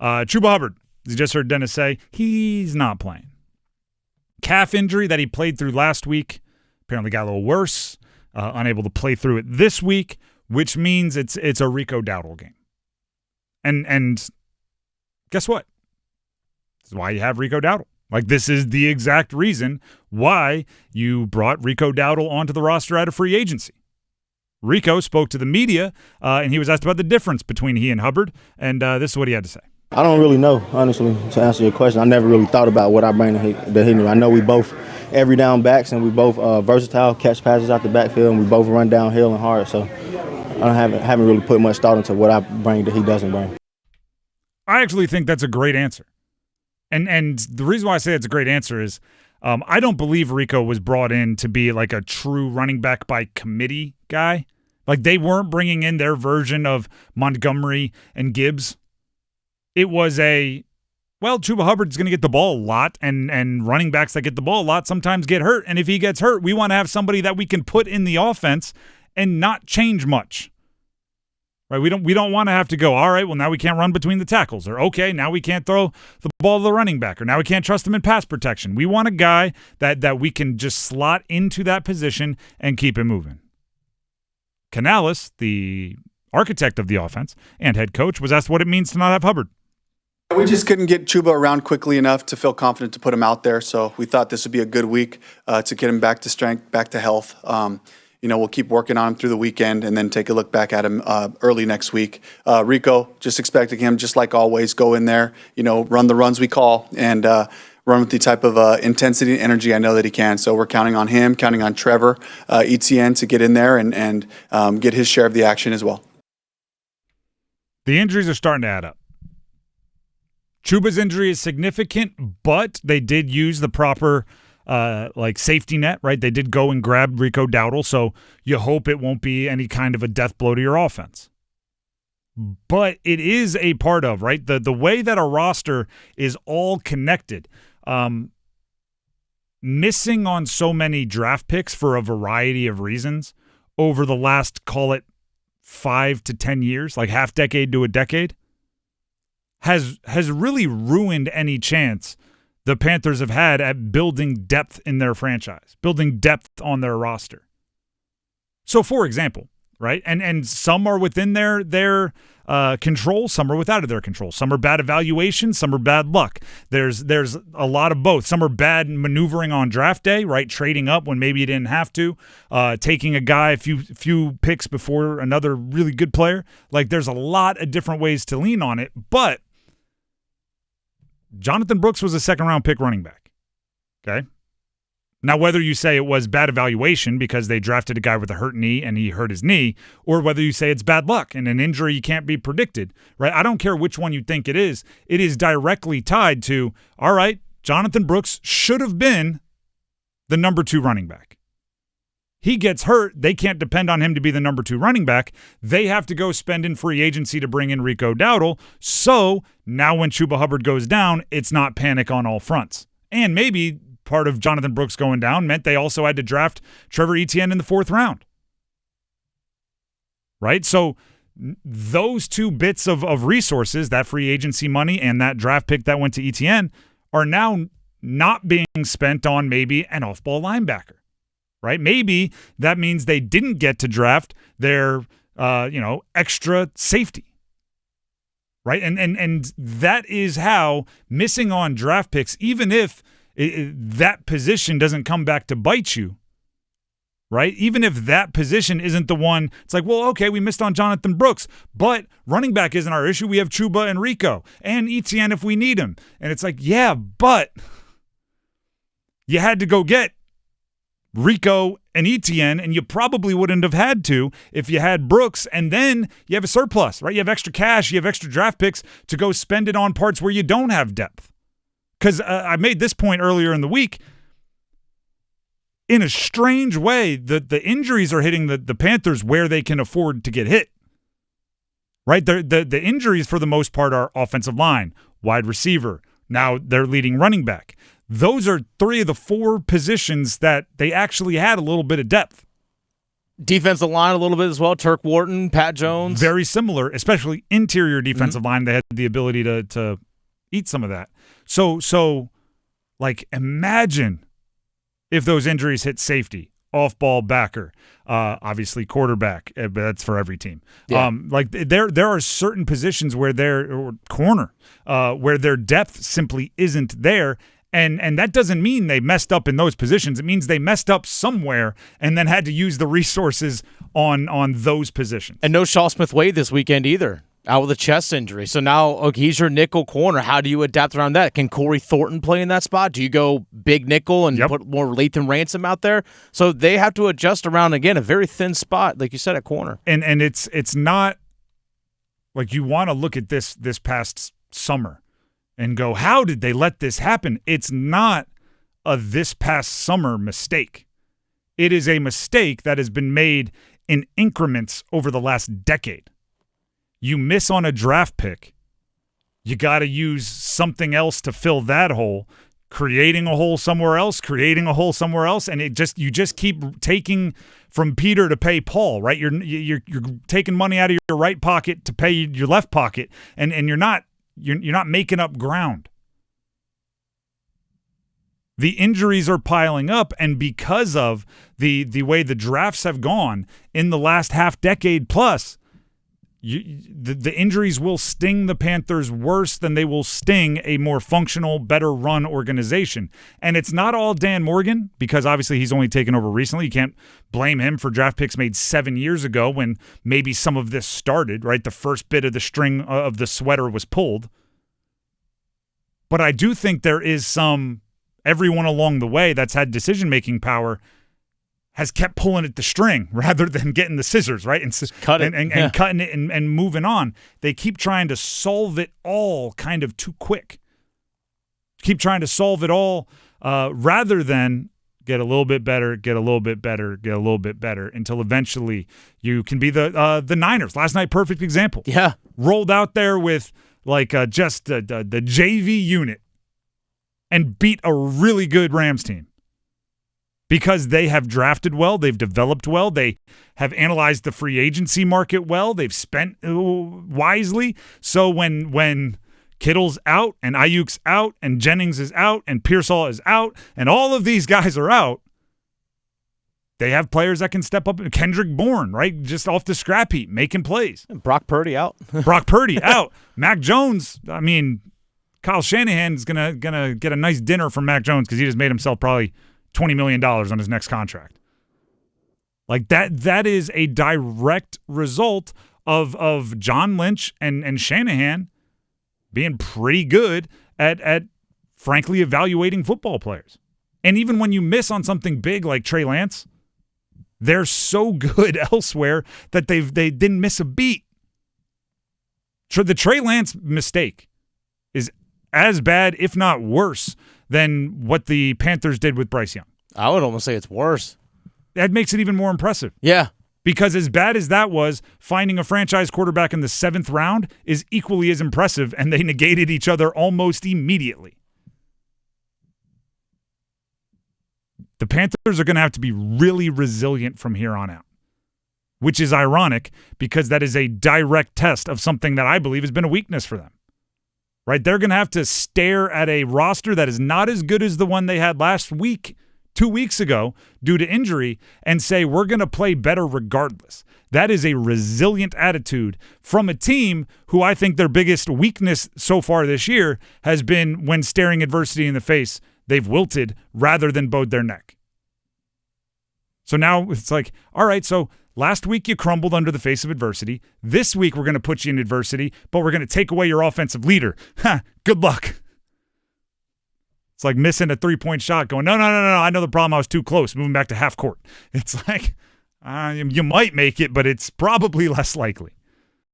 Chuba Hubbard, as you just heard Dennis say, he's not playing. Calf injury that he played through last week apparently got a little worse. Unable to play through it this week, which means it's a Rico Dowdle game. And guess what? This is why you have Rico Dowdle. Like, this is the exact reason why you brought Rico Dowdle onto the roster out of free agency. Rico spoke to the media, and he was asked about the difference between he and Hubbard, and this is what he had to say. I don't really know, honestly, to answer your question. I never really thought about what I bring to Henry. I know we both every down backs, and we both versatile, catch passes out the backfield, and we both run downhill and hard. So I haven't really put much thought into what I bring that he doesn't bring. I actually think that's a great answer. And the reason why I say it's a great answer is I don't believe Rico was brought in to be like a true running back by committee guy. Like, they weren't bringing in their version of Montgomery and Gibbs. It was Chuba Hubbard's going to get the ball a lot, and running backs that get the ball a lot sometimes get hurt. And if he gets hurt, we want to have somebody that we can put in the offense and not change much. Right? We don't want to have to go, all right, well, now we can't run between the tackles, or okay, now we can't throw the ball to the running back, or now we can't trust him in pass protection. We want a guy that we can just slot into that position and keep it moving. Canales, the architect of the offense and head coach, was asked what it means to not have Hubbard. We just couldn't get Chuba around quickly enough to feel confident to put him out there, so we thought this would be a good week to get him back to strength, back to health. We'll keep working on him through the weekend and then take a look back at him early next week. Rico, just expecting him, just like always, go in there, run the runs we call, and run with the type of intensity and energy I know that he can. So we're counting on him, counting on Trevor, Etienne to get in there and get his share of the action as well. The injuries are starting to add up. Chuba's injury is significant, but they did use the proper safety net, right? They did go and grab Rico Dowdle, so you hope it won't be any kind of a death blow to your offense. But it is a part of, right? The way that a roster is all connected. Missing on so many draft picks for a variety of reasons over the last, call it 5 to 10 years, like half decade to a decade, has really ruined any chance the Panthers have had at building depth in their franchise, building depth on their roster. So, for example, right, and some are within their control, some are without their control. Some are bad evaluation, some are bad luck. There's a lot of both. Some are bad maneuvering on draft day, right, trading up when maybe you didn't have to, taking a guy a few picks before another really good player. Like, there's a lot of different ways to lean on it, but Jonathan Brooks was a second-round pick running back, okay? Now, whether you say it was bad evaluation because they drafted a guy with a hurt knee and he hurt his knee, or whether you say it's bad luck and an injury can't be predicted, right? I don't care which one you think it is directly tied to, all right, Jonathan Brooks should have been the number 2 running back. He gets hurt. They can't depend on him to be the number 2 running back. They have to go spend in free agency to bring in Rico Dowdle. So now when Chuba Hubbard goes down, it's not panic on all fronts. And maybe part of Jonathan Brooks going down meant they also had to draft Trevor Etienne in the 4th round. Right? So those two bits of resources, that free agency money and that draft pick that went to Etienne, are now not being spent on maybe an off-ball linebacker. Right? Maybe that means they didn't get to draft their, extra safety. Right? And that is how missing on draft picks, even if that position doesn't come back to bite you, right? Even if that position isn't the one, it's like, well, okay, we missed on Jonathan Brooks, but running back isn't our issue. We have Chuba and Rico and Etienne if we need him. And it's like, yeah, but you had to go get Rico and Etienne, and you probably wouldn't have had to if you had Brooks, and then you have a surplus, right? You have extra cash, you have extra draft picks to go spend it on parts where you don't have depth. Because I made this point earlier in the week. In a strange way, the injuries are hitting the Panthers where they can afford to get hit. Right? The injuries, for the most part, are offensive line, wide receiver, now their leading running back. Those are 3 of the 4 positions that they actually had a little bit of depth. Defensive line a little bit as well. Turk Wharton, Pat Jones. Very similar, especially interior defensive line. They had the ability to eat some of that. So like, imagine if those injuries hit safety, off-ball backer, obviously quarterback, but that's for every team. Yeah. Like there are certain positions where or corner, where their depth simply isn't there. And that doesn't mean they messed up in those positions. It means they messed up somewhere and then had to use the resources on those positions. And no Shaw Smith-Wade this weekend either, out with a chest injury. So now he's your nickel corner. How do you adapt around that? Can Corey Thornton play in that spot? Do you go big nickel and put more Lathan Ransom out there? So they have to adjust around, again, a very thin spot, like you said, at corner. And it's not like you want to look at this past summer and go, how did they let this happen? It's not a this past summer mistake. It is a mistake that has been made in increments over the last decade. You miss on a draft pick, you got to use something else to fill that hole, creating a hole somewhere else, and you just keep taking from Peter to pay Paul, right? You're taking money out of your right pocket to pay your left pocket, and you're not making up ground. The injuries are piling up, and because of the way the drafts have gone in the last half decade plus, the injuries will sting the Panthers worse than they will sting a more functional, better run organization. And it's not all Dan Morgan, because obviously he's only taken over recently. You can't blame him for draft picks made 7 years ago when maybe some of this started, right? The first bit of the string of the sweater was pulled. But I do think there is everyone along the way that's had decision-making power has kept pulling at the string rather than getting the scissors, right? And cutting it and moving on. They keep trying to solve it all kind of too quick. Keep trying to solve it all rather than get a little bit better, get a little bit better, get a little bit better until eventually you can be the Niners. Last night, perfect example. Yeah. Rolled out there with just the JV unit and beat a really good Rams team. Because they have drafted well, they've developed well, they have analyzed the free agency market well, they've spent wisely. So when Kittle's out and Ayuk's out and Jennings is out and Pearsall is out and all of these guys are out, they have players that can step up. Kendrick Bourne, right, just off the scrap heap, making plays. And Brock Purdy out. Brock Purdy out. Mac Jones, I mean, Kyle Shanahan's gonna get a nice dinner from Mac Jones because he just made himself probably $20 million on his next contract. Like that is a direct result of John Lynch and Shanahan being pretty good at frankly evaluating football players. And even when you miss on something big like Trey Lance, they're so good elsewhere that they didn't miss a beat. The Trey Lance mistake is as bad, if not worse, than what the Panthers did with Bryce Young. I would almost say it's worse. That makes it even more impressive. Yeah. Because as bad as that was, finding a franchise quarterback in the 7th round is equally as impressive, and they negated each other almost immediately. The Panthers are going to have to be really resilient from here on out, which is ironic because that is a direct test of something that I believe has been a weakness for them. Right? They're going to have to stare at a roster that is not as good as the one they had last week, 2 weeks ago, due to injury, and say, we're going to play better regardless. That is a resilient attitude from a team who I think their biggest weakness so far this year has been when staring adversity in the face, they've wilted rather than bowed their neck. So now it's like, all right, so last week you crumbled under the face of adversity. This week we're going to put you in adversity, but we're going to take away your offensive leader. Good luck. It's like missing a 3-point shot going, no, I know the problem. I was too close. Moving back to half court. It's like, you might make it, but it's probably less likely.